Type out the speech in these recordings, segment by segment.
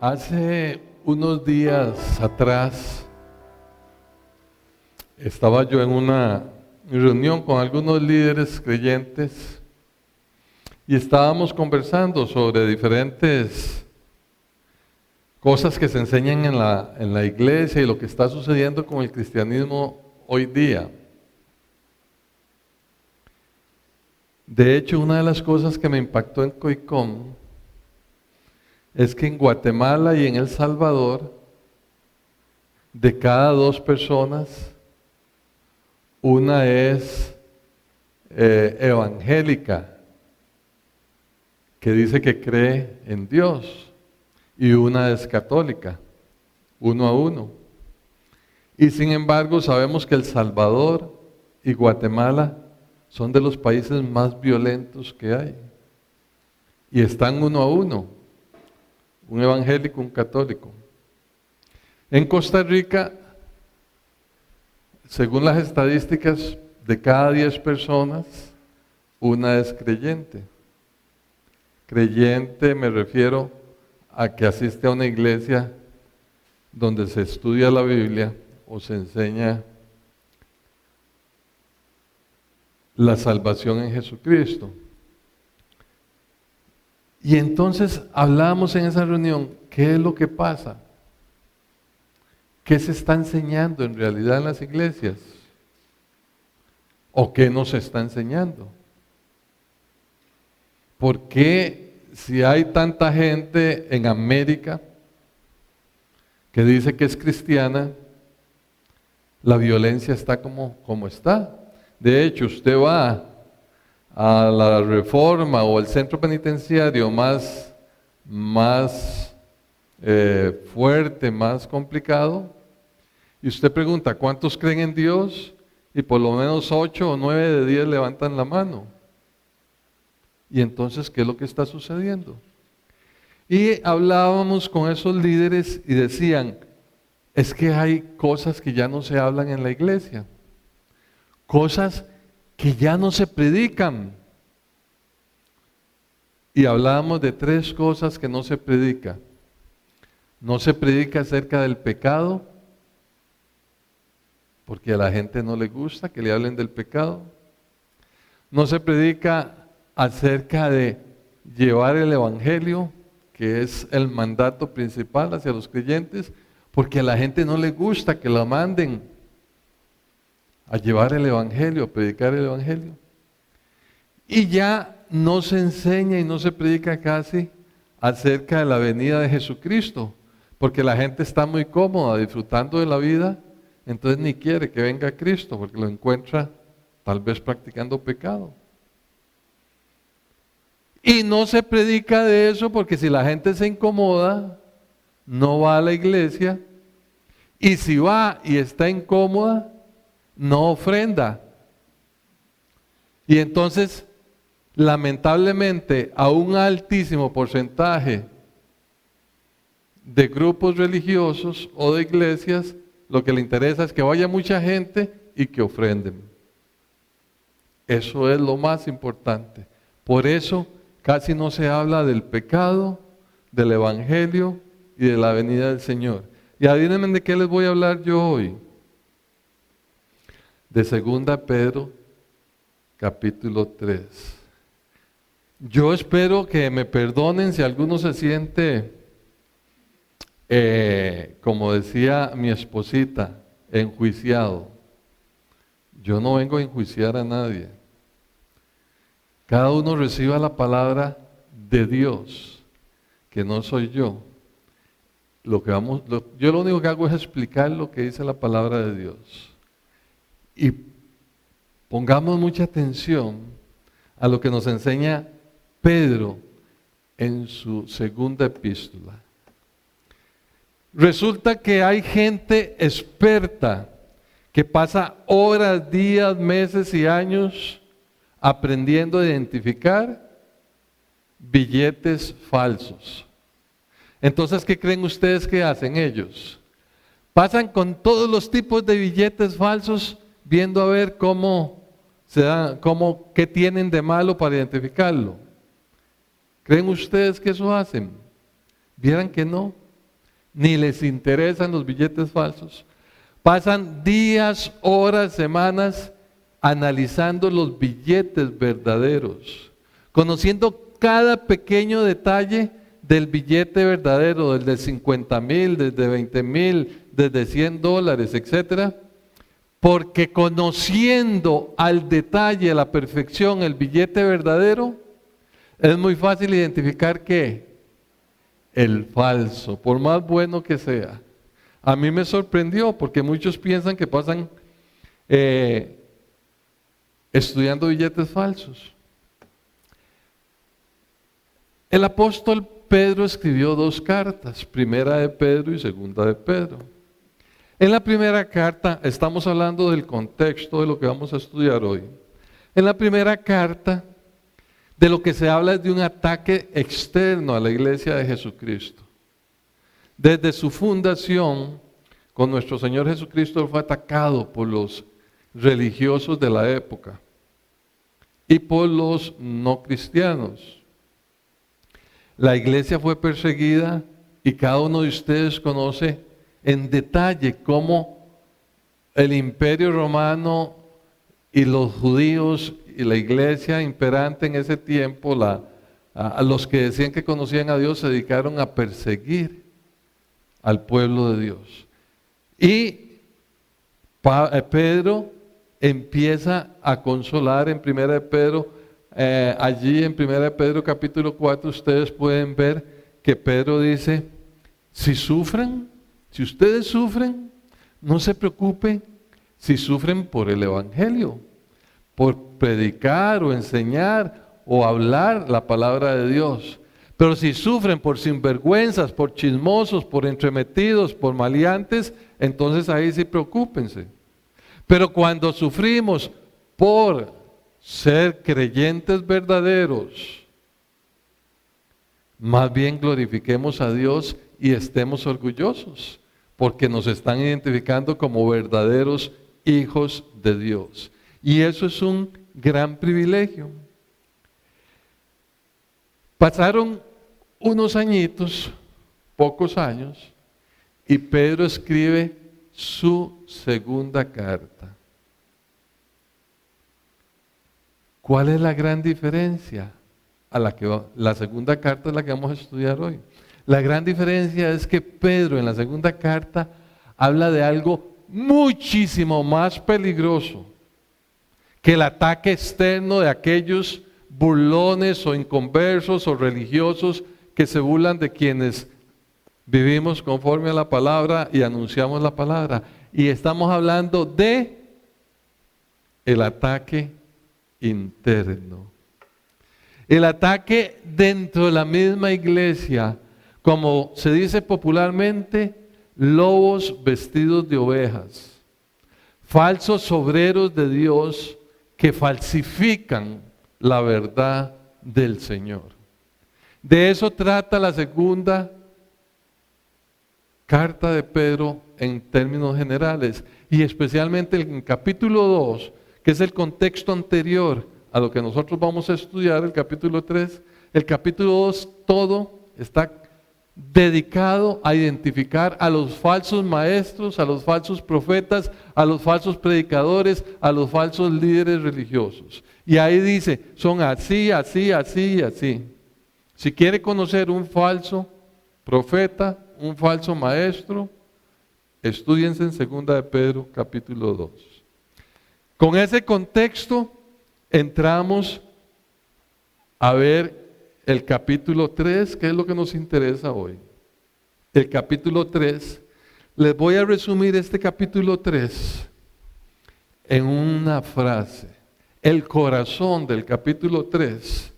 Hace unos días atrás estaba yo en una reunión con algunos líderes creyentes y estábamos conversando sobre diferentes cosas que se enseñan en la iglesia y lo que está sucediendo con el cristianismo hoy día. De hecho, una de las cosas que me impactó en COICOM es que en Guatemala y en El Salvador, de cada 2 personas, una es evangélica, que dice que cree en Dios, y una es católica, 1 a 1. Y sin embargo, sabemos que El Salvador y Guatemala son de los países más violentos que hay, y están 1 a 1. Un evangélico, un católico. En Costa Rica, según las estadísticas, de cada 10 personas, una es creyente. Creyente me refiero a que asiste a una iglesia donde se estudia la Biblia o se enseña la salvación en Jesucristo. Y entonces hablábamos en esa reunión, ¿qué es lo que pasa? ¿Qué se está enseñando en realidad en las iglesias? ¿O qué nos está enseñando? ¿Por qué si hay tanta gente en América que dice que es cristiana, la violencia está como está? De hecho, usted va a la Reforma o el centro penitenciario más fuerte, más complicado, y usted pregunta, ¿cuántos creen en Dios? Y por lo menos 8 o 9 de 10 levantan la mano. Y entonces, ¿qué es lo que está sucediendo? Y hablábamos con esos líderes y decían, es que hay cosas que ya no se hablan en la iglesia, cosas que ya no se predican. Y hablábamos de 3 cosas que no se predica. No se predica acerca del pecado, porque a la gente no le gusta que le hablen del pecado. No se predica acerca de llevar el evangelio, que es el mandato principal hacia los creyentes, porque a la gente no le gusta que la manden a llevar el evangelio, a predicar el evangelio. Y ya no se enseña y no se predica casi acerca de la venida de Jesucristo, porque la gente está muy cómoda disfrutando de la vida, entonces ni quiere que venga Cristo, porque lo encuentra tal vez practicando pecado. Y no se predica de eso porque si la gente se incomoda, no va a la iglesia, y si va y está incómoda, no ofrenda. Y entonces, lamentablemente, a un altísimo porcentaje de grupos religiosos o de iglesias, lo que le interesa es que vaya mucha gente y que ofrenden. Eso es lo más importante. Por eso casi no se habla del pecado, del evangelio y de la venida del Señor. Y adivínenme de qué les voy a hablar yo hoy. De 2 Pedro, capítulo 3. Yo espero que me perdonen si alguno se siente, como decía mi esposita, enjuiciado. Yo no vengo a enjuiciar a nadie. Cada uno reciba la palabra de Dios, que no soy yo. Yo lo único que hago es explicar lo que dice la palabra de Dios. Y pongamos mucha atención a lo que nos enseña Pedro en su 2ª epístola. Resulta que hay gente experta que pasa horas, días, meses y años aprendiendo a identificar billetes falsos. Entonces, ¿qué creen ustedes que hacen ellos? Pasan con todos los tipos de billetes falsos viendo a ver qué tienen de malo para identificarlo. ¿Creen ustedes que eso hacen? Vieran que no. ni les interesan los billetes falsos. Pasan días, horas, semanas analizando los billetes verdaderos, conociendo cada pequeño detalle del billete verdadero, del de 50,000, desde 20,000, desde $100, etcétera, porque conociendo al detalle, a la perfección, el billete verdadero, es muy fácil identificar que el falso, por más bueno que sea. A mí me sorprendió porque muchos piensan que pasan estudiando billetes falsos. El apóstol Pedro escribió 2 cartas, primera de Pedro y segunda de Pedro. En la primera carta, estamos hablando del contexto de lo que vamos a estudiar hoy. En la primera carta, de lo que se habla es de un ataque externo a la iglesia de Jesucristo. Desde su fundación, con nuestro Señor Jesucristo, fue atacado por los religiosos de la época y por los no cristianos. La iglesia fue perseguida y cada uno de ustedes conoce en detalle cómo el imperio romano y los judíos y la iglesia imperante en ese tiempo, a los que decían que conocían a Dios, se dedicaron a perseguir al pueblo de Dios. Y Pedro empieza a consolar en 1 de Pedro, allí en 1 de Pedro capítulo 4 ustedes pueden ver que Pedro dice, si ustedes sufren, no se preocupen si sufren por el evangelio, por predicar o enseñar o hablar la palabra de Dios. Pero si sufren por sinvergüenzas, por chismosos, por entremetidos, por maleantes, entonces ahí sí preocúpense. Pero cuando sufrimos por ser creyentes verdaderos, más bien glorifiquemos a Dios y estemos orgullosos, porque nos están identificando como verdaderos hijos de Dios. Y eso es un gran privilegio. Pasaron unos añitos, pocos años, y Pedro escribe su segunda carta. ¿Cuál es la gran diferencia? La segunda carta es la que vamos a estudiar hoy. La gran diferencia es que Pedro en la segunda carta habla de algo muchísimo más peligroso que el ataque externo de aquellos burlones o inconversos o religiosos que se burlan de quienes vivimos conforme a la palabra y anunciamos la palabra. Y estamos hablando de el ataque interno. El ataque dentro de la misma iglesia, como se dice popularmente, lobos vestidos de ovejas, falsos obreros de Dios que falsifican la verdad del Señor. De eso trata la segunda carta de Pedro en términos generales, y especialmente en el capítulo 2, que es el contexto anterior a lo que nosotros vamos a estudiar, el capítulo 3. El capítulo 2 todo está dedicado a identificar a los falsos maestros, a los falsos profetas, a los falsos predicadores, a los falsos líderes religiosos. Y ahí dice, son así, así, así y así. Si quiere conocer un falso profeta, un falso maestro, estúdiense en 2 de Pedro capítulo 2. Con ese contexto entramos a ver el capítulo 3, que es lo que nos interesa hoy. El capítulo 3, les voy a resumir este capítulo 3 en una frase. El corazón del capítulo 3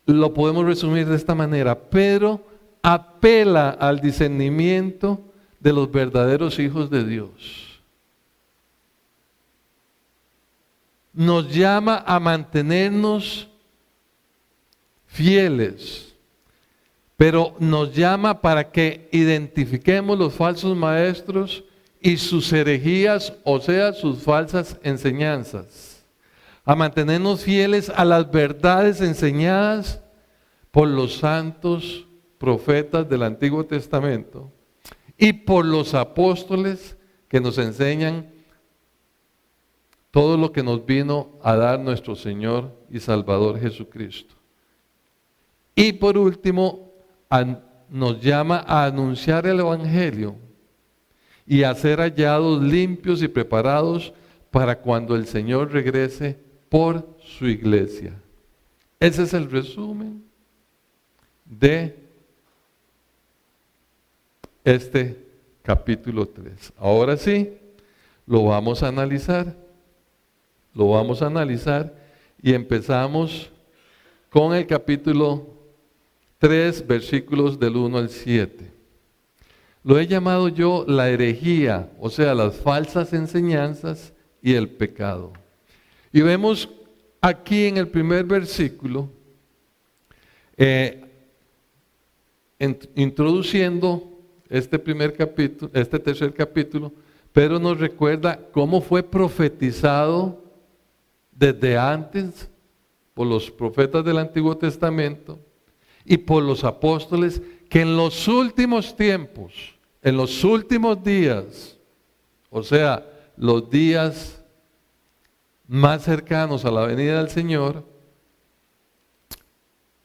lo podemos resumir de esta manera. Pedro apela al discernimiento de los verdaderos hijos de Dios. Nos llama a mantenernos fieles, pero nos llama para que identifiquemos los falsos maestros y sus herejías, o sea, sus falsas enseñanzas, a mantenernos fieles a las verdades enseñadas por los santos profetas del Antiguo Testamento y por los apóstoles que nos enseñan todo lo que nos vino a dar nuestro Señor y Salvador Jesucristo. Y por último, nos llama a anunciar el Evangelio y a ser hallados limpios y preparados para cuando el Señor regrese por su iglesia. Ese es el resumen de este capítulo 3. Ahora sí, lo vamos a analizar. Lo vamos a analizar y empezamos con el capítulo 3, versículos del 1 al 7. Lo he llamado yo la herejía, o sea, las falsas enseñanzas y el pecado. Y vemos aquí en el primer versículo, introduciendo este tercer capítulo, Pedro nos recuerda cómo fue profetizado desde antes por los profetas del Antiguo Testamento y por los apóstoles, que en los últimos tiempos, en los últimos días, o sea, los días más cercanos a la venida del Señor,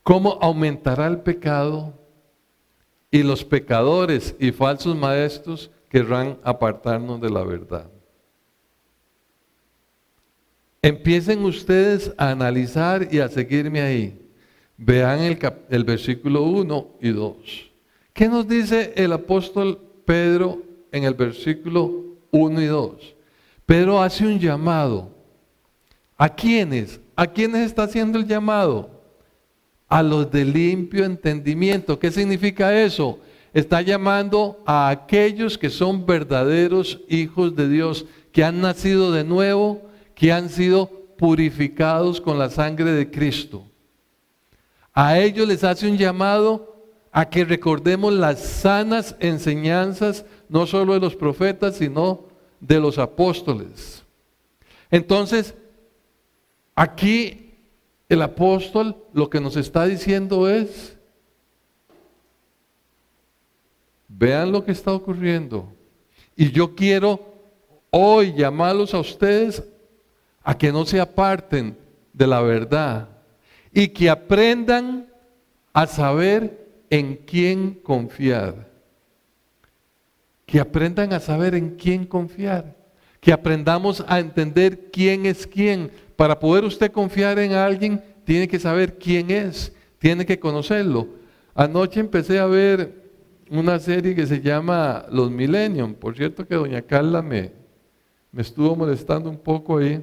cómo aumentará el pecado y los pecadores y falsos maestros querrán apartarnos de la verdad. Empiecen ustedes a analizar y a seguirme ahí. Vean el versículo 1 y 2. ¿Qué nos dice el apóstol Pedro en el versículo 1 y 2? Pedro hace un llamado. ¿A quiénes? ¿A quiénes está haciendo el llamado? A los de limpio entendimiento. ¿Qué significa eso? Está llamando a aquellos que son verdaderos hijos de Dios, que han nacido de nuevo, que han sido purificados con la sangre de Cristo. A ellos les hace un llamado a que recordemos las sanas enseñanzas, no solo de los profetas, sino de los apóstoles. Entonces, aquí el apóstol lo que nos está diciendo es, vean lo que está ocurriendo. Y yo quiero hoy llamarlos a ustedes a que no se aparten de la verdad y que aprendan a saber en quién confiar. Que aprendan a saber en quién confiar. Que aprendamos a entender quién es quién. Para poder usted confiar en alguien, tiene que saber quién es, tiene que conocerlo. Anoche empecé a ver una serie que se llama Los Millennium. Por cierto que doña Carla me estuvo molestando un poco ahí.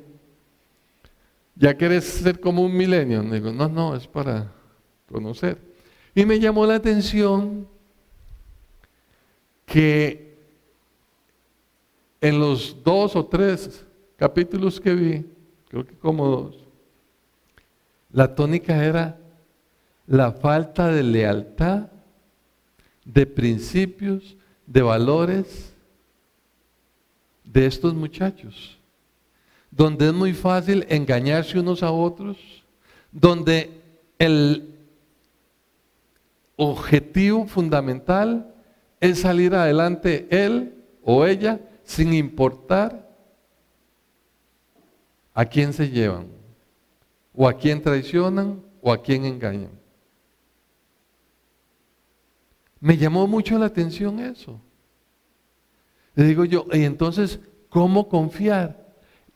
¿Ya querés ser como un millennium? Digo, no, es para conocer. Y me llamó la atención que en los 2 o 3 capítulos que vi, creo que como 2, la tónica era la falta de lealtad, de principios, de valores de estos muchachos. Donde es muy fácil engañarse unos a otros, donde el objetivo fundamental es salir adelante él o ella sin importar a quién se llevan, o a quién traicionan, o a quién engañan. Me llamó mucho la atención eso. Le digo yo, y entonces, ¿cómo confiar?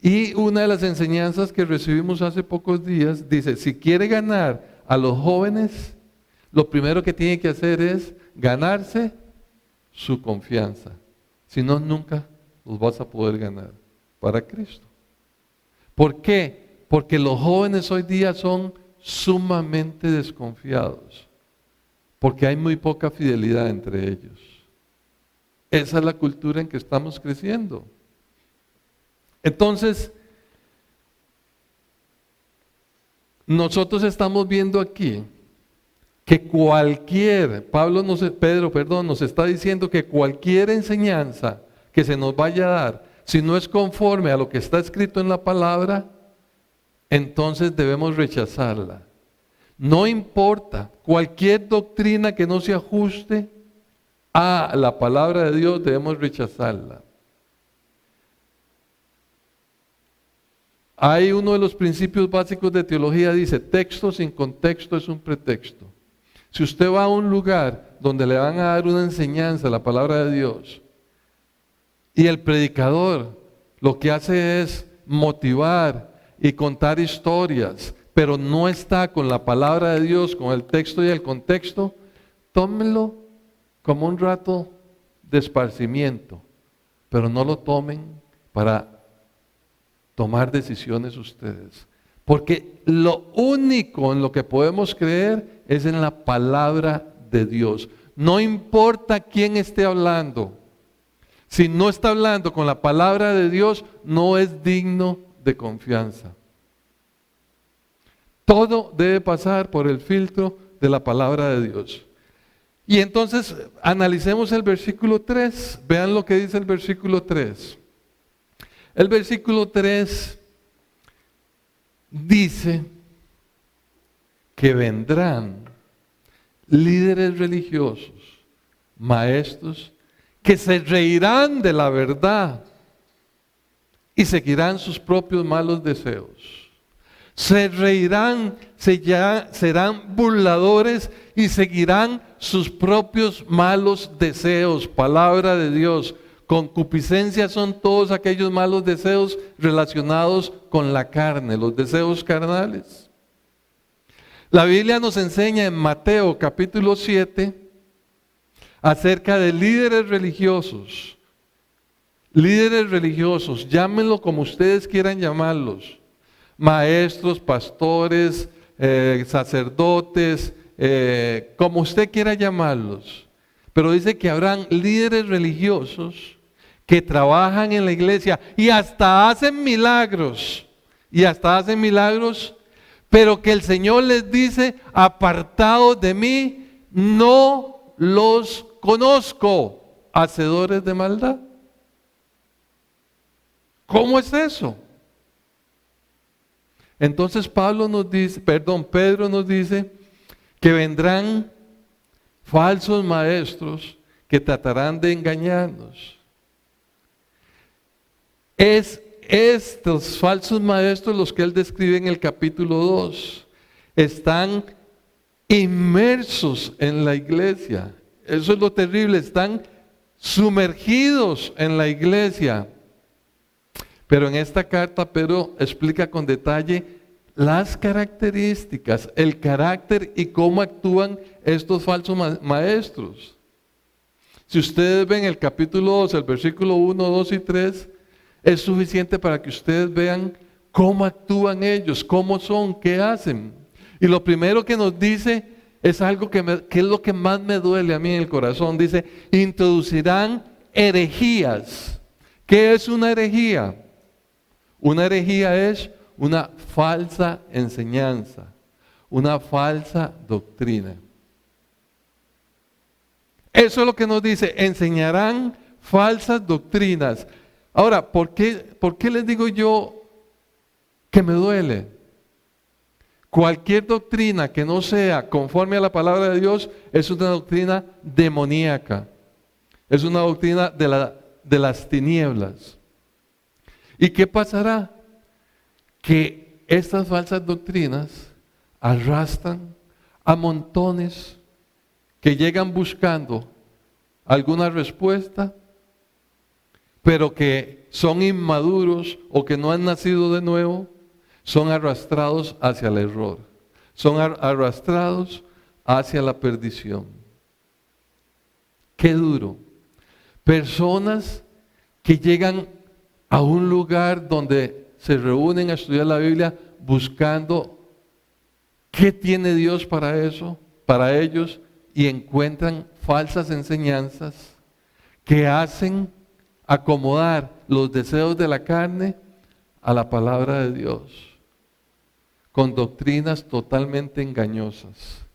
Y una de las enseñanzas que recibimos hace pocos días dice, si quiere ganar a los jóvenes, lo primero que tiene que hacer es ganarse su confianza. Si no, nunca los vas a poder ganar para Cristo. ¿Por qué? Porque los jóvenes hoy día son sumamente desconfiados. Porque hay muy poca fidelidad entre ellos. Esa es la cultura en que estamos creciendo. Entonces, nosotros estamos viendo aquí que Pedro nos está diciendo que cualquier enseñanza que se nos vaya a dar, si no es conforme a lo que está escrito en la palabra, entonces debemos rechazarla. No importa, cualquier doctrina que no se ajuste a la palabra de Dios debemos rechazarla. Hay uno de los principios básicos de teología, dice, texto sin contexto es un pretexto. Si usted va a un lugar donde le van a dar una enseñanza, la palabra de Dios, y el predicador lo que hace es motivar y contar historias, pero no está con la palabra de Dios, con el texto y el contexto, tómenlo como un rato de esparcimiento, pero no lo tomen para tomar decisiones ustedes. Porque lo único en lo que podemos creer es en la palabra de Dios. No importa quién esté hablando. Si no está hablando con la palabra de Dios, no es digno de confianza. Todo debe pasar por el filtro de la palabra de Dios. Y entonces analicemos el versículo 3. Vean lo que dice el versículo 3. El versículo 3 dice que vendrán líderes religiosos, maestros, que se reirán de la verdad y seguirán sus propios malos deseos. Se reirán, serán burladores y seguirán sus propios malos deseos. Palabra de Dios. Concupiscencia son todos aquellos malos deseos relacionados con la carne, los deseos carnales. La Biblia nos enseña en Mateo capítulo 7 acerca de líderes religiosos. Líderes religiosos, llámenlo como ustedes quieran llamarlos. Maestros, pastores, sacerdotes, como usted quiera llamarlos. Pero dice que habrán líderes religiosos que trabajan en la iglesia y hasta hacen milagros. Pero que el Señor les dice, apartados de mí, no los conozco, hacedores de maldad. ¿Cómo es eso? Entonces Pedro nos dice que vendrán falsos maestros que tratarán de engañarnos. Es estos falsos maestros los que él describe en el capítulo 2. Están inmersos en la iglesia. Eso es lo terrible, están sumergidos en la iglesia. Pero en esta carta Pedro explica con detalle las características, el carácter y cómo actúan estos falsos maestros. Si ustedes ven el capítulo 2, el versículo 1, 2 y 3, es suficiente para que ustedes vean cómo actúan ellos, cómo son, qué hacen. Y lo primero que nos dice es algo que es lo que más me duele a mí en el corazón. Dice, introducirán herejías. ¿Qué es una herejía? Una herejía es una falsa enseñanza, una falsa doctrina. Eso es lo que nos dice, enseñarán falsas doctrinas. Ahora, ¿por qué les digo yo que me duele? Cualquier doctrina que no sea conforme a la palabra de Dios es una doctrina demoníaca, es una doctrina de las tinieblas. ¿Y qué pasará? Que estas falsas doctrinas arrastran a montones que llegan buscando alguna respuesta, pero que son inmaduros o que no han nacido de nuevo, son arrastrados hacia el error, son arrastrados hacia la perdición. Qué duro. Personas que llegan a un lugar donde se reúnen a estudiar la Biblia buscando qué tiene Dios para eso, para ellos, y encuentran falsas enseñanzas que hacen acomodar los deseos de la carne a la palabra de Dios, con doctrinas totalmente engañosas,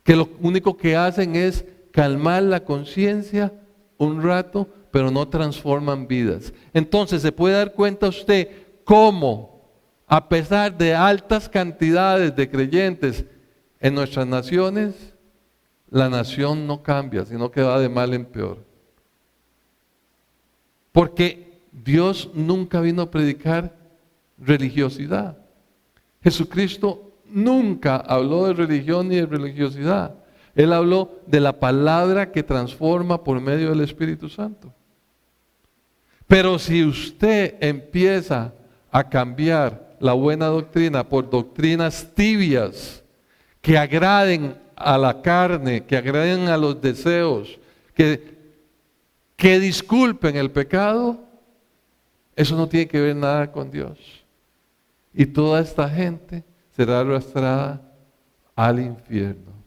que lo único que hacen es calmar la conciencia un rato, pero no transforman vidas. Entonces se puede dar cuenta usted cómo a pesar de altas cantidades de creyentes en nuestras naciones, la nación no cambia, sino que va de mal en peor. Porque Dios nunca vino a predicar religiosidad. Jesucristo nunca habló de religión ni de religiosidad. Él habló de la palabra que transforma por medio del Espíritu Santo. Pero si usted empieza a cambiar la buena doctrina por doctrinas tibias que agraden a la carne, que agraden a los deseos, que disculpen el pecado, eso no tiene que ver nada con Dios. Y toda esta gente será arrastrada al infierno.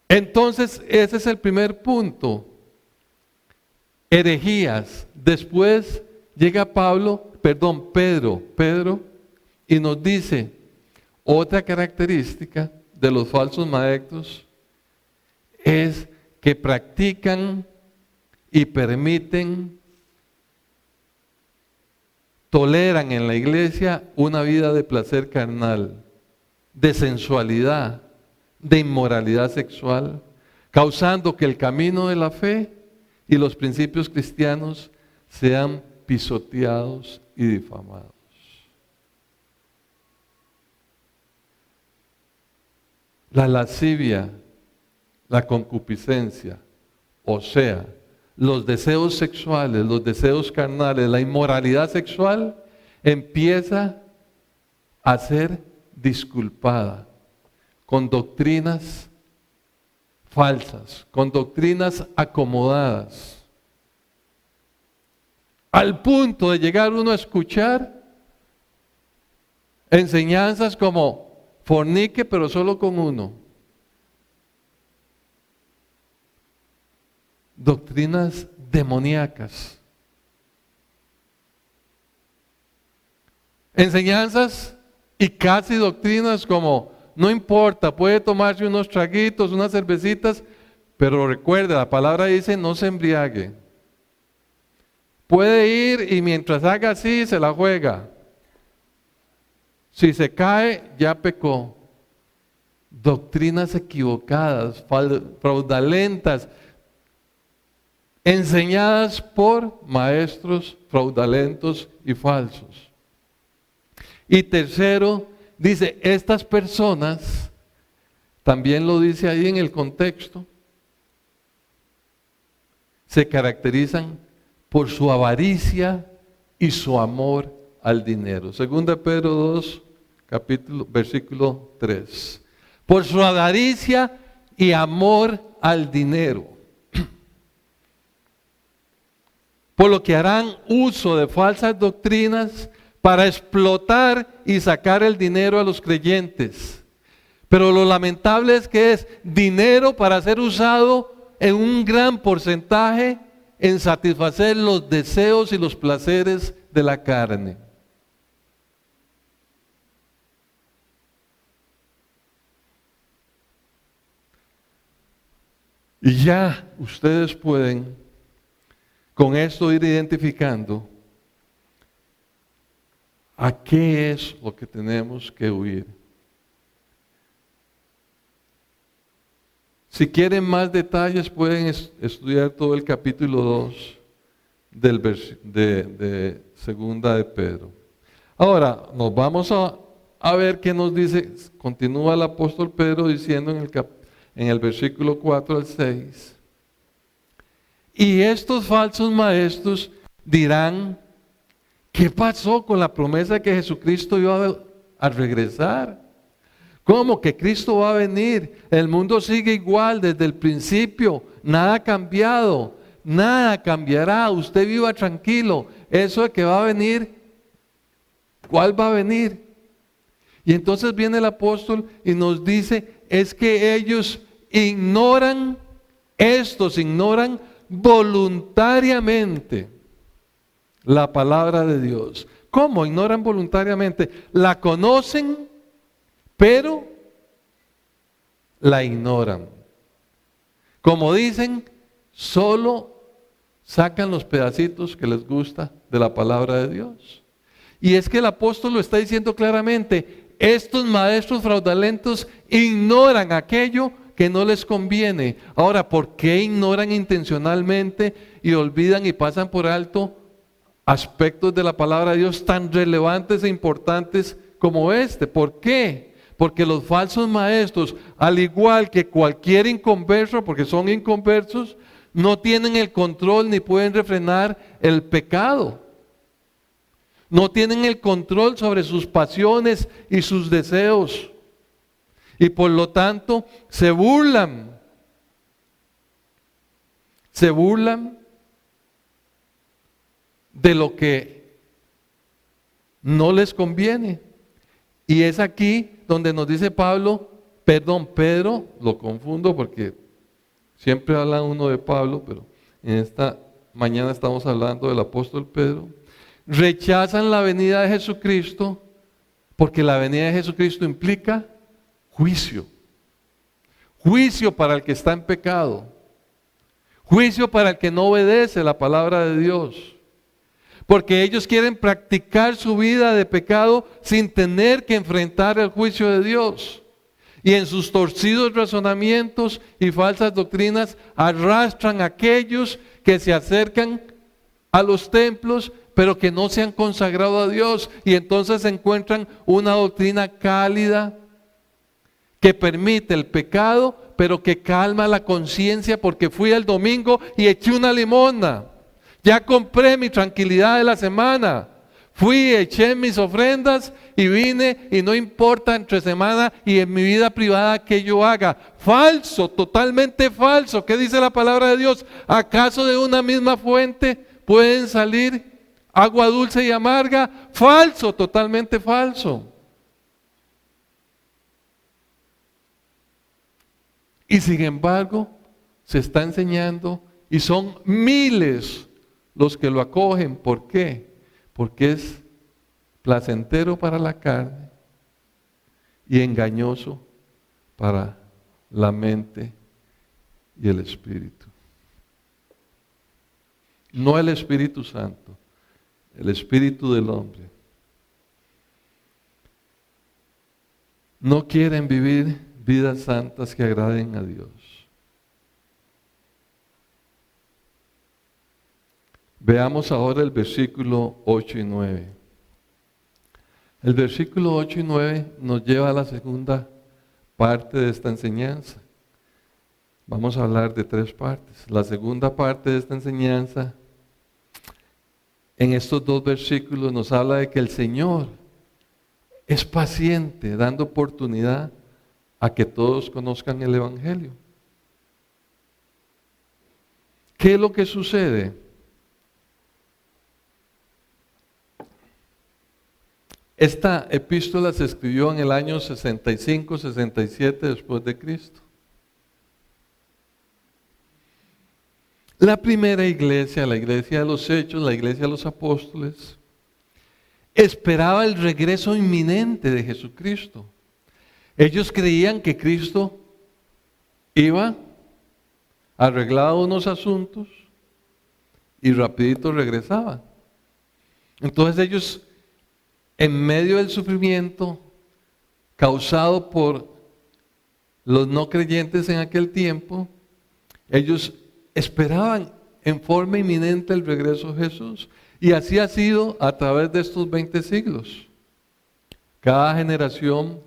Entonces, ese es el primer punto. Herejías. Después llega Pedro, y nos dice otra característica de los falsos maestros es que practican y permiten, toleran en la iglesia una vida de placer carnal, de sensualidad, de inmoralidad sexual, causando que el camino de la fe y los principios cristianos sean pisoteados y difamados. La lascivia, la concupiscencia, o sea, los deseos sexuales, los deseos carnales, la inmoralidad sexual, empieza a ser disculpada con doctrinas falsas, con doctrinas acomodadas, al punto de llegar uno a escuchar enseñanzas como fornique pero solo con uno. Doctrinas demoníacas. Enseñanzas y casi doctrinas como no importa, puede tomarse unos traguitos, unas cervecitas, pero recuerde, la palabra dice no se embriague. Puede ir y mientras haga así se la juega. Si se cae, ya pecó. Doctrinas equivocadas, fraudulentas, enseñadas por maestros fraudulentos y falsos. Y tercero, dice, estas personas, también lo dice ahí en el contexto, se caracterizan por su avaricia y su amor al dinero. Segunda Pedro 2, versículo 3. Por su avaricia y amor al dinero. Por lo que harán uso de falsas doctrinas para explotar y sacar el dinero a los creyentes. Pero lo lamentable es que es dinero para ser usado en un gran porcentaje en satisfacer los deseos y los placeres de la carne. Y ya ustedes pueden con esto ir identificando a qué es lo que tenemos que huir. Si quieren más detalles pueden estudiar todo el capítulo 2 de Segunda de Pedro. Ahora nos vamos a ver qué nos dice, continúa el apóstol Pedro diciendo en el versículo 4 al 6. Y estos falsos maestros dirán, ¿qué pasó con la promesa de que Jesucristo iba a regresar? ¿Cómo que Cristo va a venir? El mundo sigue igual desde el principio, nada ha cambiado, nada cambiará, usted viva tranquilo. Eso de que va a venir, ¿cuál va a venir? Y entonces viene el apóstol y nos dice, es que ellos ignoran voluntariamente la palabra de Dios. ¿Cómo ignoran voluntariamente? La conocen, pero la ignoran. Como dicen, solo sacan los pedacitos que les gusta de la palabra de Dios. Y es que el apóstol lo está diciendo claramente, estos maestros fraudulentos ignoran aquello que no les conviene. Ahora, ¿por qué ignoran intencionalmente y olvidan y pasan por alto aspectos de la palabra de Dios tan relevantes e importantes como este? ¿Por qué? Porque los falsos maestros, al igual que cualquier inconverso, porque son inconversos, no tienen el control ni pueden refrenar el pecado. No tienen el control sobre sus pasiones y sus deseos. Y por lo tanto se burlan. Se burlan de lo que no les conviene. Y es aquí donde nos dice Pedro, lo confundo porque siempre habla uno de Pablo, pero en esta mañana estamos hablando del apóstol Pedro. Rechazan la venida de Jesucristo porque la venida de Jesucristo implica juicio. Juicio para el que está en pecado. Juicio para el que no obedece la palabra de Dios. Porque ellos quieren practicar su vida de pecado sin tener que enfrentar el juicio de Dios. Y en sus torcidos razonamientos y falsas doctrinas arrastran a aquellos que se acercan a los templos, pero que no se han consagrado a Dios. Y entonces encuentran una doctrina cálida que permite el pecado, pero que calma la conciencia porque fui el domingo y eché una limosna. Ya compré mi tranquilidad de la semana. Fui, eché mis ofrendas y vine y no importa entre semana y en mi vida privada que yo haga. Falso, totalmente falso. ¿Qué dice la palabra de Dios? ¿Acaso de una misma fuente pueden salir agua dulce y amarga? Falso, totalmente falso. Y sin embargo, se está enseñando y son miles los que lo acogen. ¿Por qué? Porque es placentero para la carne y engañoso para la mente y el espíritu. No el Espíritu Santo, el espíritu del hombre. No quieren vivir vidas santas que agraden a Dios. Veamos ahora el versículo 8 y 9. El versículo 8 y 9 nos lleva a la segunda parte de esta enseñanza. Vamos a hablar de tres partes. La segunda parte de esta enseñanza, en estos dos versículos, nos habla de que el Señor es paciente, dando oportunidad a que todos conozcan el Evangelio. ¿Qué es lo que sucede? Esta epístola se escribió en el año 65, 67 después de Cristo. La primera iglesia, la iglesia de los Hechos, la iglesia de los apóstoles, esperaba el regreso inminente de Jesucristo. Ellos creían que Cristo iba, arreglaba unos asuntos y rapidito regresaba. Entonces ellos, en medio del sufrimiento causado por los no creyentes en aquel tiempo, ellos esperaban en forma inminente el regreso de Jesús. Y así ha sido a través de estos 20 siglos. Cada generación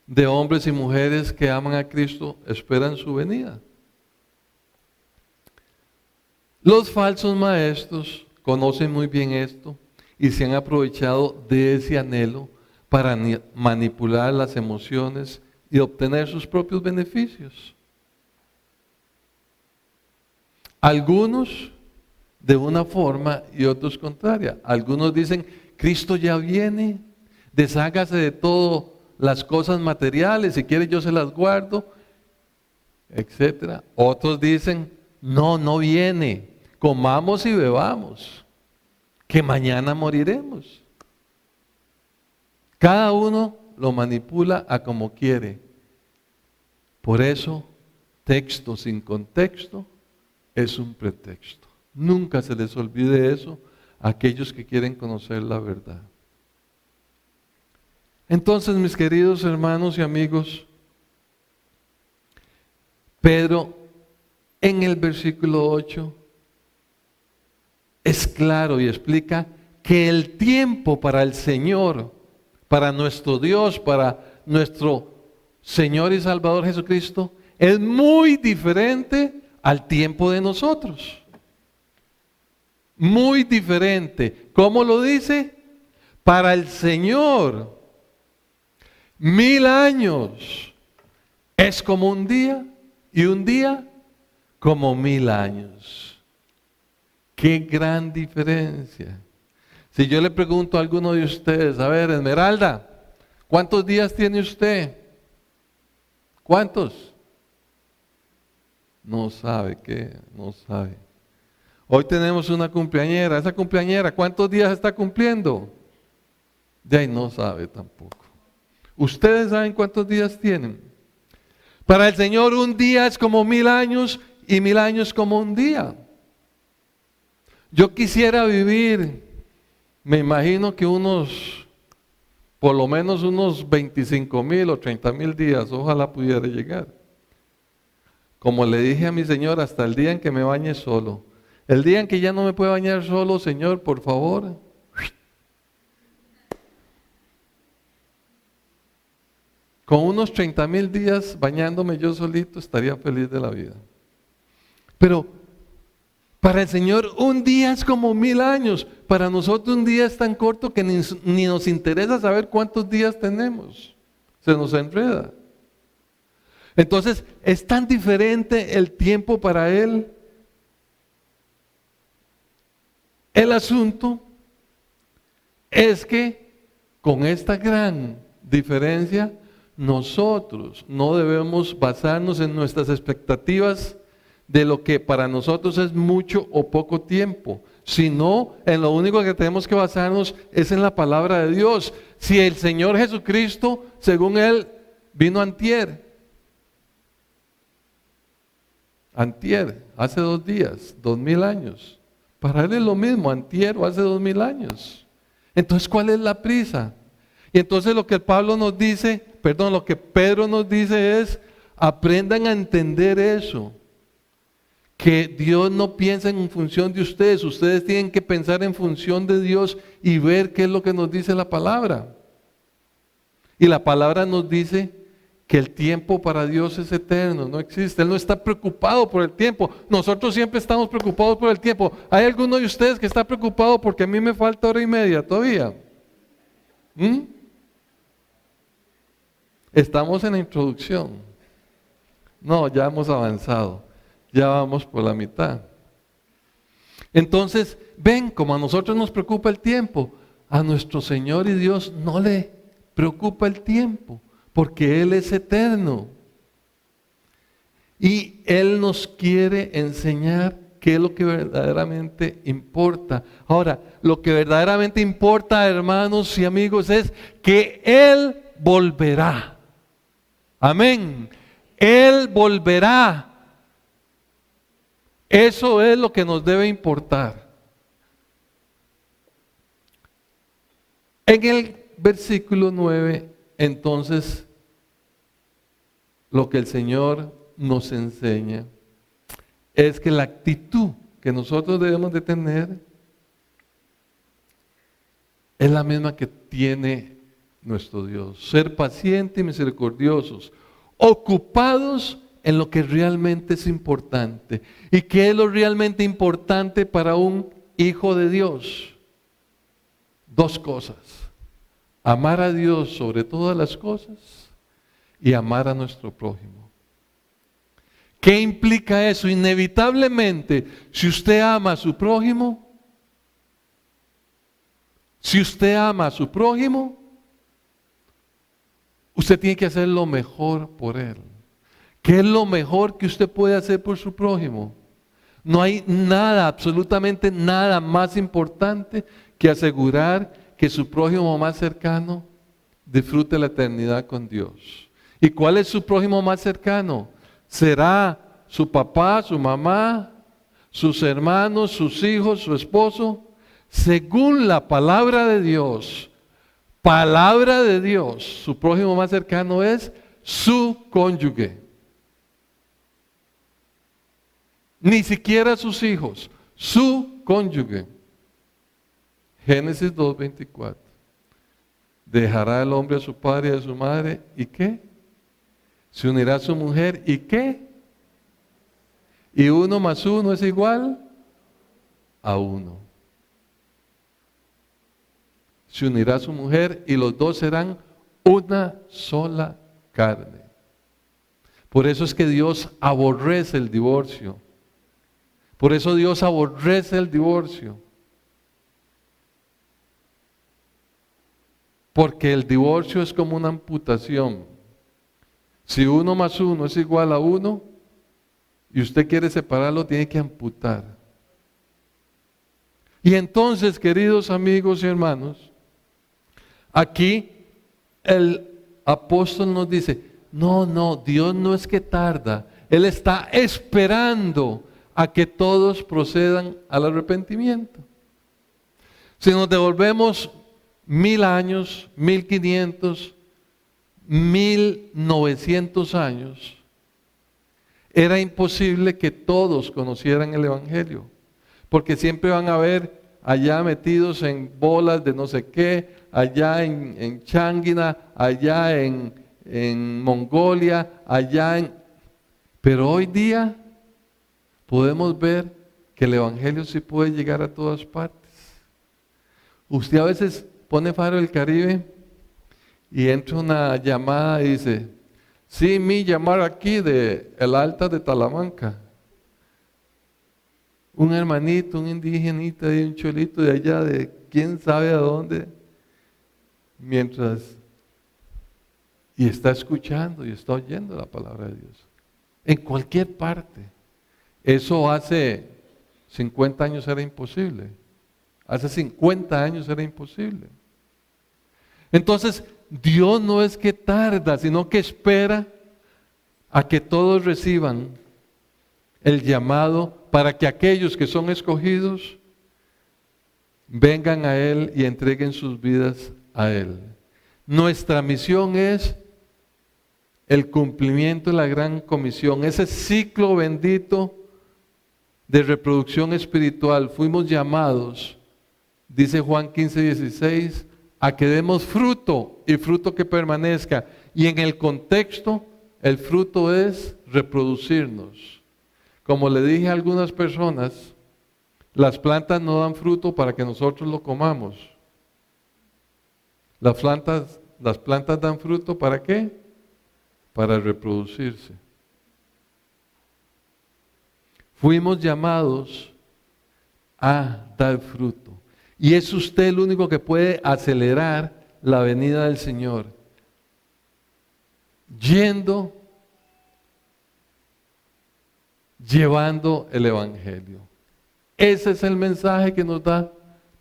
de hombres y mujeres que aman a Cristo esperan su venida. Los falsos maestros conocen muy bien esto y se han aprovechado de ese anhelo para manipular las emociones y obtener sus propios beneficios. Algunos de una forma y otros contraria. Algunos dicen, Cristo ya viene, deshágase de todas las cosas materiales, si quiere yo se las guardo, etc. Otros dicen, no viene, comamos y bebamos, que mañana moriremos. Cada uno lo manipula a como quiere. Por eso, texto sin contexto es un pretexto. Nunca se les olvide eso a aquellos que quieren conocer la verdad. Entonces, mis queridos hermanos y amigos, Pedro en el versículo 8 es claro y explica que el tiempo para el Señor, para nuestro Dios, para nuestro Señor y Salvador Jesucristo, es muy diferente al tiempo de nosotros. Muy diferente. ¿Cómo lo dice? Para el Señor, 1000 años es como un día y un día como 1000 años. ¡Qué gran diferencia! Si yo le pregunto a alguno de ustedes, a ver, Esmeralda, ¿cuántos días tiene usted? ¿Cuántos? No sabe, ¿qué? No sabe. Hoy tenemos una cumpleañera. Esa cumpleañera, ¿cuántos días está cumpliendo? De ahí no sabe tampoco. ¿Ustedes saben cuántos días tienen? Para el Señor un día es como 1000 años y 1000 años como un día. Yo quisiera vivir, me imagino que por lo menos unos 25,000 o 30,000 días, ojalá pudiera llegar. Como le dije a mi Señor, hasta el día en que me bañe solo. El día en que ya no me pueda bañar solo, Señor, por favor. Con unos 30,000 días bañándome yo solito estaría feliz de la vida. Pero para el Señor un día es como 1000 años. Para nosotros un día es tan corto que ni nos interesa saber cuántos días tenemos. Se nos enreda. Entonces es tan diferente el tiempo para Él. El asunto es que con esta gran diferencia nosotros no debemos basarnos en nuestras expectativas de lo que para nosotros es mucho o poco tiempo, sino en lo único que tenemos que basarnos es en la palabra de Dios. Si el Señor Jesucristo, según Él, vino antier, hace 2 días, 2000 años, para Él es lo mismo, antier o hace 2000 años. Entonces, ¿cuál es la prisa? Y entonces lo que Pedro nos dice es, aprendan a entender eso. Que Dios no piensa en función de ustedes, ustedes tienen que pensar en función de Dios y ver qué es lo que nos dice la palabra. Y la palabra nos dice que el tiempo para Dios es eterno, no existe. Él no está preocupado por el tiempo. Nosotros siempre estamos preocupados por el tiempo. ¿Hay alguno de ustedes que está preocupado porque a mí me falta 1:30 todavía? Estamos en la introducción. No, ya hemos avanzado. Ya vamos por la mitad. Entonces, ven, como a nosotros nos preocupa el tiempo, a nuestro Señor y Dios no le preocupa el tiempo, porque Él es eterno. Y Él nos quiere enseñar qué es lo que verdaderamente importa. Ahora, lo que verdaderamente importa, hermanos y amigos, es que Él volverá. Amén. Él volverá. Eso es lo que nos debe importar. En el versículo 9, entonces, lo que el Señor nos enseña es que la actitud que nosotros debemos de tener es la misma que tiene nuestro Dios. Ser pacientes y misericordiosos, ocupados en lo que realmente es importante. ¿Y qué es lo realmente importante para un hijo de Dios? 2 cosas. Amar a Dios sobre todas las cosas y amar a nuestro prójimo. ¿Qué implica eso? Inevitablemente, si usted ama a su prójimo, usted tiene que hacer lo mejor por él. ¿Qué es lo mejor que usted puede hacer por su prójimo? No hay nada, absolutamente nada más importante que asegurar que su prójimo más cercano disfrute la eternidad con Dios. ¿Y cuál es su prójimo más cercano? ¿Será su papá, su mamá, sus hermanos, sus hijos, su esposo, según la palabra de Dios. Palabra de Dios. Su prójimo más cercano es su cónyuge. Ni siquiera sus hijos, su cónyuge. Génesis 2:24. Dejará el hombre a su padre y a su madre, ¿y qué? Se unirá a su mujer, ¿y qué? Y 1 más 1 es igual a 1. Se unirá a su mujer y los dos serán una sola carne. Por eso es que Dios aborrece el divorcio. Por eso Dios aborrece el divorcio. Porque el divorcio es como una amputación. Si 1 más 1 es igual a 1 y usted quiere separarlo, tiene que amputar. Y entonces, queridos amigos y hermanos, aquí el apóstol nos dice, no, Dios no es que tarda, Él está esperando a que todos procedan al arrepentimiento. Si nos devolvemos 1000 años, 1500, 1900 años, era imposible que todos conocieran el Evangelio, porque siempre van a ver allá metidos en bolas de no sé qué, allá en Changuina, allá en Mongolia, Pero hoy día podemos ver que el Evangelio sí puede llegar a todas partes. Usted a veces pone Faro del Caribe y entra una llamada y dice, sí, mi llamar aquí de el Alta de Talamanca. Un hermanito, un indigenita y un cholito de allá, de quién sabe a dónde, y está escuchando y está oyendo la palabra de Dios. En cualquier parte. Eso hace 50 años era imposible. Hace 50 años era imposible. Entonces, Dios no es que tarda, sino que espera a que todos reciban el llamado para que aquellos que son escogidos vengan a Él y entreguen sus vidas a Él. Nuestra misión es el cumplimiento de la gran comisión, ese ciclo bendito de reproducción espiritual. Fuimos llamados, dice Juan 15:16, a que demos fruto y fruto que permanezca. Y en el contexto, el fruto es reproducirnos. Como le dije a algunas personas, las plantas no dan fruto para que nosotros lo comamos. Las plantas dan fruto ¿para qué? Para reproducirse. Fuimos llamados a dar fruto. Y es usted el único que puede acelerar la venida del Señor. Llevando el Evangelio. Ese es el mensaje que nos da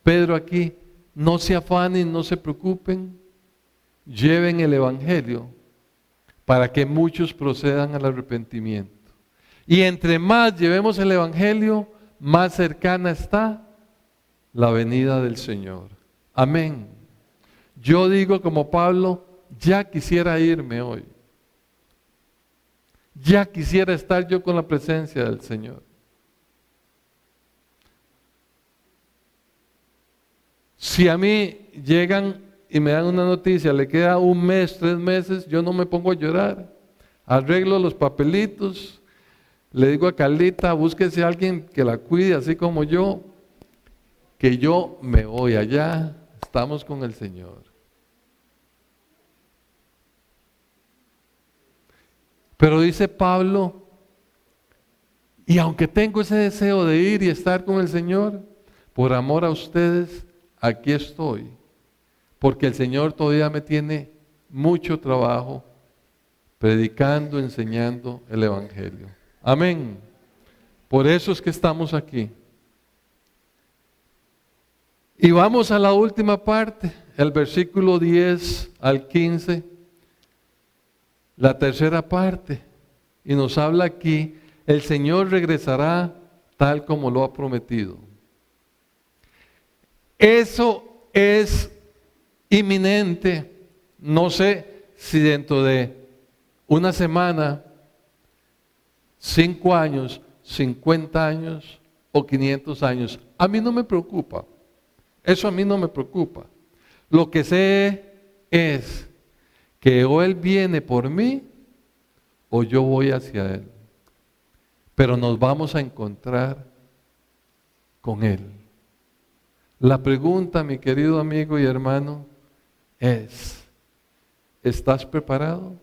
Pedro aquí. No se afanen, no se preocupen. Lleven el Evangelio para que muchos procedan al arrepentimiento. Y entre más llevemos el Evangelio, más cercana está la venida del Señor. Amén. Yo digo como Pablo, ya quisiera irme hoy. Ya quisiera estar yo con la presencia del Señor. Si a mí llegan y me dan una noticia, le queda 1 mes, 3 meses, yo no me pongo a llorar. Arreglo los papelitos, le digo a Carlita, búsquese a alguien que la cuide, así como yo, que yo me voy allá, estamos con el Señor. Pero dice Pablo, y aunque tengo ese deseo de ir y estar con el Señor, por amor a ustedes, aquí estoy. Porque el Señor todavía me tiene mucho trabajo predicando, enseñando el Evangelio. Amén. Por eso es que estamos aquí. Y vamos a la última parte, el versículo 10 al 15, la tercera parte. Y nos habla aquí, el Señor regresará tal como lo ha prometido. Eso es inminente. No sé si dentro de una semana, 5 años, 50 años o 500 años. A mí no me preocupa. Eso a mí no me preocupa. Lo que sé es que o Él viene por mí o yo voy hacia Él. Pero nos vamos a encontrar con Él. La pregunta, mi querido amigo y hermano, es, ¿estás preparado?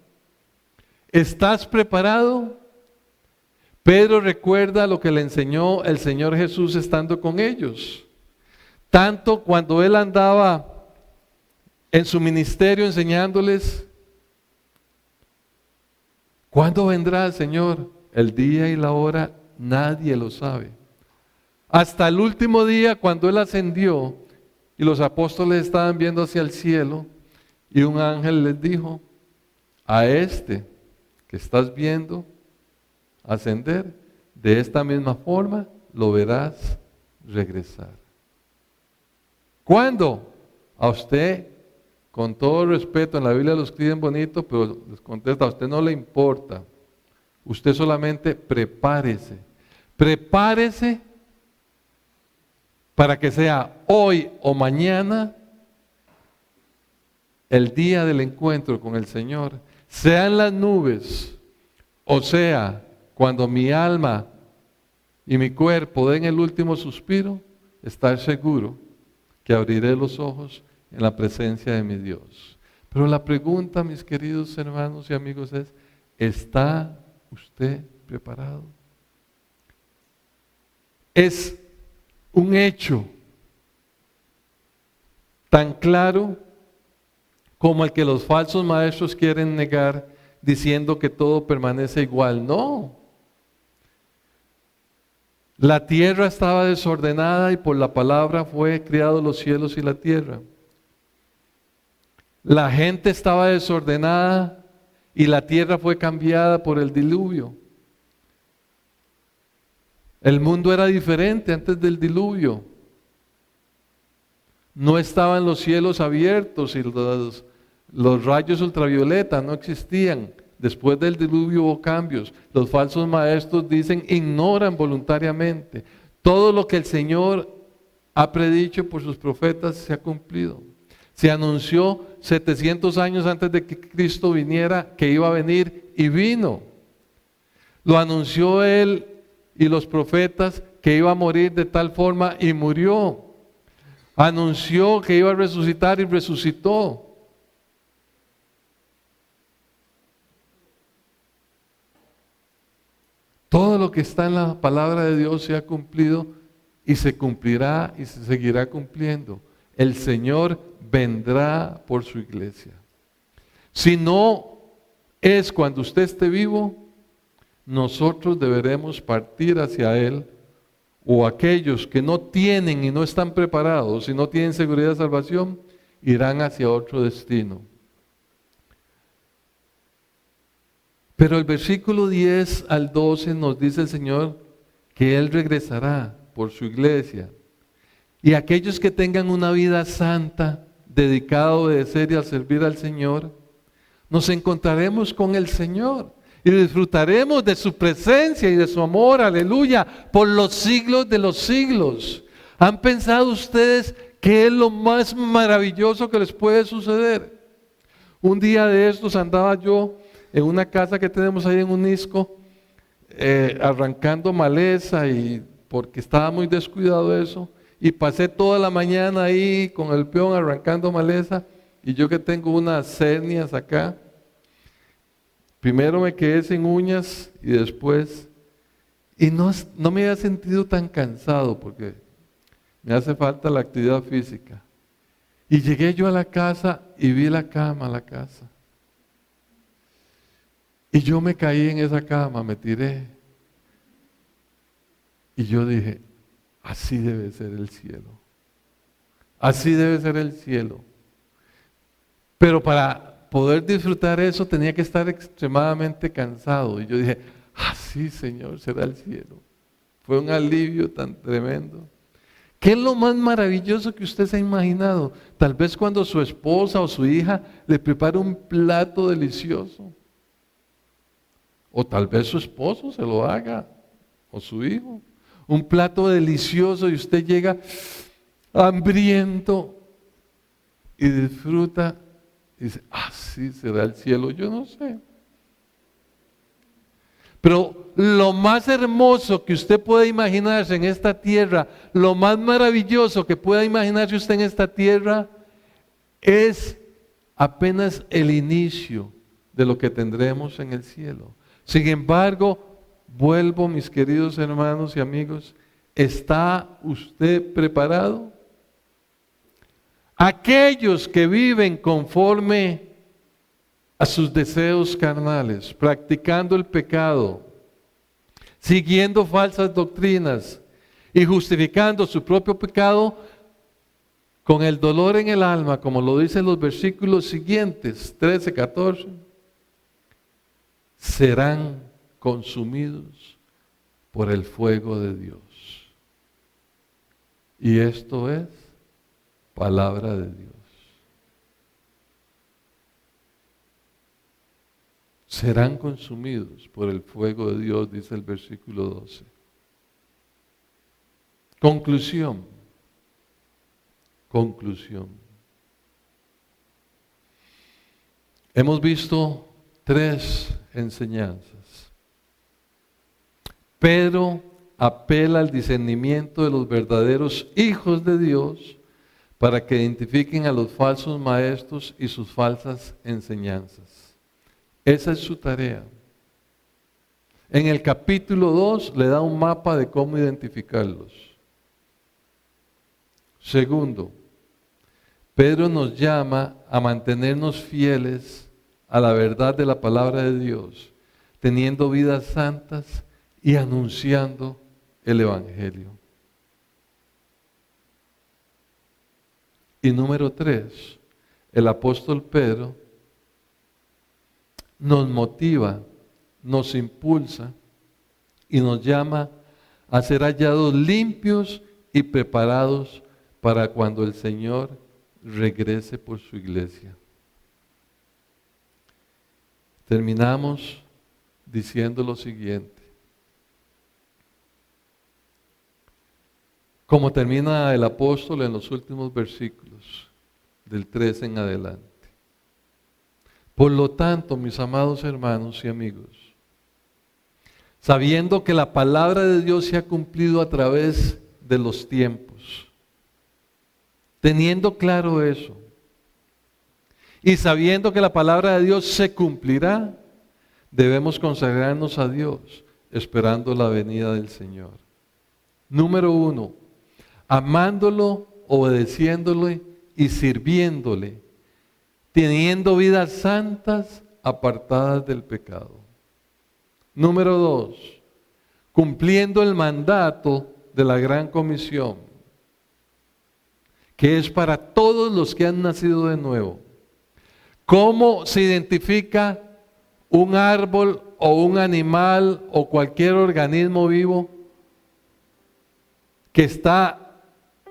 ¿Estás preparado? Pedro recuerda lo que le enseñó el Señor Jesús estando con ellos. Tanto cuando Él andaba en su ministerio enseñándoles, ¿cuándo vendrá el Señor? El día y la hora nadie lo sabe. Hasta el último día cuando Él ascendió y los apóstoles estaban viendo hacia el cielo y un ángel les dijo, a este que estás viendo ascender, de esta misma forma lo verás regresar. ¿Cuándo? A usted, con todo respeto, en la Biblia lo escriben bonito, pero les contesta, a usted no le importa. Usted solamente prepárese. Prepárese para que sea hoy o mañana el día del encuentro con el Señor, sea en las nubes, o sea, cuando mi alma y mi cuerpo den el último suspiro, estar seguro que abriré los ojos en la presencia de mi Dios. Pero la pregunta, mis queridos hermanos y amigos, es, ¿está usted preparado? Es un hecho tan claro como el que los falsos maestros quieren negar diciendo que todo permanece igual. No. La tierra estaba desordenada y por la palabra fue creado los cielos y la tierra. La gente estaba desordenada y la tierra fue cambiada por el diluvio. El mundo era diferente antes del diluvio. No estaban los cielos abiertos y los rayos ultravioleta no existían. Después del diluvio hubo cambios. Los falsos maestros dicen, ignoran voluntariamente. Todo lo que el Señor ha predicho por sus profetas se ha cumplido. Se anunció 700 años antes de que Cristo viniera que iba a venir y vino. Lo anunció Él y los profetas que iba a morir de tal forma y murió. Anunció que iba a resucitar y resucitó. Todo lo que está en la palabra de Dios se ha cumplido y se cumplirá y se seguirá cumpliendo. El Señor vendrá por su iglesia. Si no es cuando usted esté vivo, nosotros deberemos partir hacia Él, o aquellos que no tienen y no están preparados y no tienen seguridad de salvación, irán hacia otro destino. Pero el versículo 10 al 12 nos dice el Señor que Él regresará por su iglesia. Y aquellos que tengan una vida santa, dedicada a obedecer y a servir al Señor, nos encontraremos con el Señor y disfrutaremos de su presencia y de su amor, aleluya, por los siglos de los siglos. ¿Han pensado ustedes qué es lo más maravilloso que les puede suceder? Un día de estos andaba yo en una casa que tenemos ahí en Unisco, arrancando maleza, y porque estaba muy descuidado eso, y pasé toda la mañana ahí con el peón arrancando maleza, y yo que tengo unas hernias acá, primero me quedé sin uñas y después, y no me había sentido tan cansado porque me hace falta la actividad física. Y llegué yo a la casa y vi la cama, la casa. Y yo me caí en esa cama, me tiré. Y yo dije, así debe ser el cielo. Así debe ser el cielo. Pero para poder disfrutar eso tenía que estar extremadamente cansado. Y yo dije, así Señor será el cielo. Fue un alivio tan tremendo. ¿Qué es lo más maravilloso que usted se ha imaginado? Tal vez cuando su esposa o su hija le prepara un plato delicioso. O tal vez su esposo se lo haga, o su hijo. Un plato delicioso y usted llega hambriento y disfruta y dice, sí será el cielo, yo no sé. Pero lo más hermoso que usted puede imaginarse en esta tierra, lo más maravilloso que pueda imaginarse usted en esta tierra, es apenas el inicio de lo que tendremos en el cielo. Sin embargo, vuelvo, mis queridos hermanos y amigos, ¿está usted preparado? Aquellos que viven conforme a sus deseos carnales, practicando el pecado, siguiendo falsas doctrinas y justificando su propio pecado con el dolor en el alma, como lo dicen los versículos siguientes, 13, 14, serán consumidos por el fuego de Dios. Y esto es palabra de Dios. Serán consumidos por el fuego de Dios, dice el versículo 12. Conclusión. Hemos visto 3 enseñanzas. Pedro apela al discernimiento de los verdaderos hijos de Dios para que identifiquen a los falsos maestros y sus falsas enseñanzas. Esa es su tarea. En el capítulo 2 le da un mapa de cómo identificarlos. Segundo, Pedro nos llama a mantenernos fieles a la verdad de la palabra de Dios, teniendo vidas santas y anunciando el Evangelio. Y número 3, el apóstol Pedro nos motiva, nos impulsa y nos llama a ser hallados limpios y preparados para cuando el Señor regrese por su iglesia. Terminamos diciendo lo siguiente. Como termina el apóstol en los últimos versículos, del 13 en adelante. Por lo tanto, mis amados hermanos y amigos, sabiendo que la palabra de Dios se ha cumplido a través de los tiempos, teniendo claro eso, y sabiendo que la palabra de Dios se cumplirá, debemos consagrarnos a Dios, esperando la venida del Señor. Número 1, amándolo, obedeciéndole y sirviéndole, teniendo vidas santas apartadas del pecado. Número 2, cumpliendo el mandato de la gran comisión, que es para todos los que han nacido de nuevo. ¿Cómo se identifica un árbol o un animal o cualquier organismo vivo que está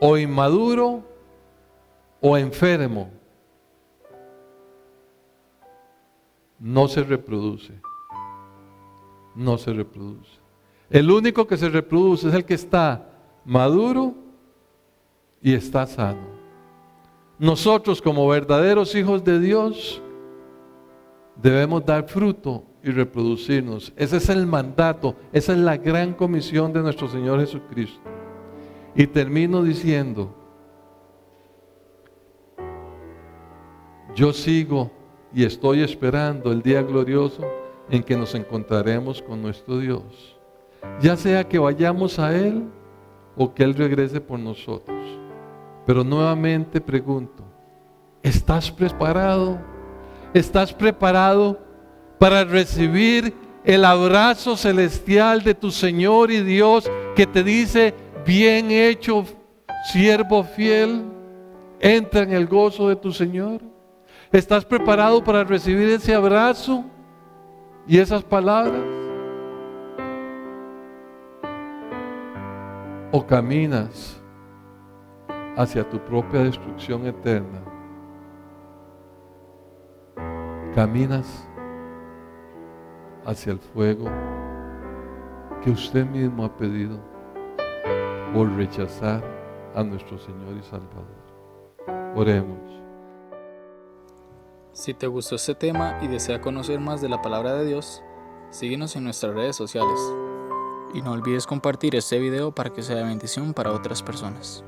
o inmaduro o enfermo? No se reproduce. No se reproduce. El único que se reproduce es el que está maduro y está sano. Nosotros, como verdaderos hijos de Dios, debemos dar fruto y reproducirnos. Ese es el mandato, esa es la gran comisión de nuestro Señor Jesucristo. Y termino diciendo, yo sigo y estoy esperando el día glorioso en que nos encontraremos con nuestro Dios. Ya sea que vayamos a Él o que Él regrese por nosotros. Pero nuevamente pregunto, ¿estás preparado? ¿Estás preparado para recibir el abrazo celestial de tu Señor y Dios que te dice, bien hecho, siervo fiel, entra en el gozo de tu Señor? ¿Estás preparado para recibir ese abrazo y esas palabras? o caminas hacia tu propia destrucción eterna, caminas hacia el fuego que usted mismo ha pedido por rechazar a nuestro Señor y Salvador. Oremos. Si te gustó este tema y desea conocer más de la palabra de Dios, síguenos en nuestras redes sociales. Y no olvides compartir este video para que sea de bendición para otras personas.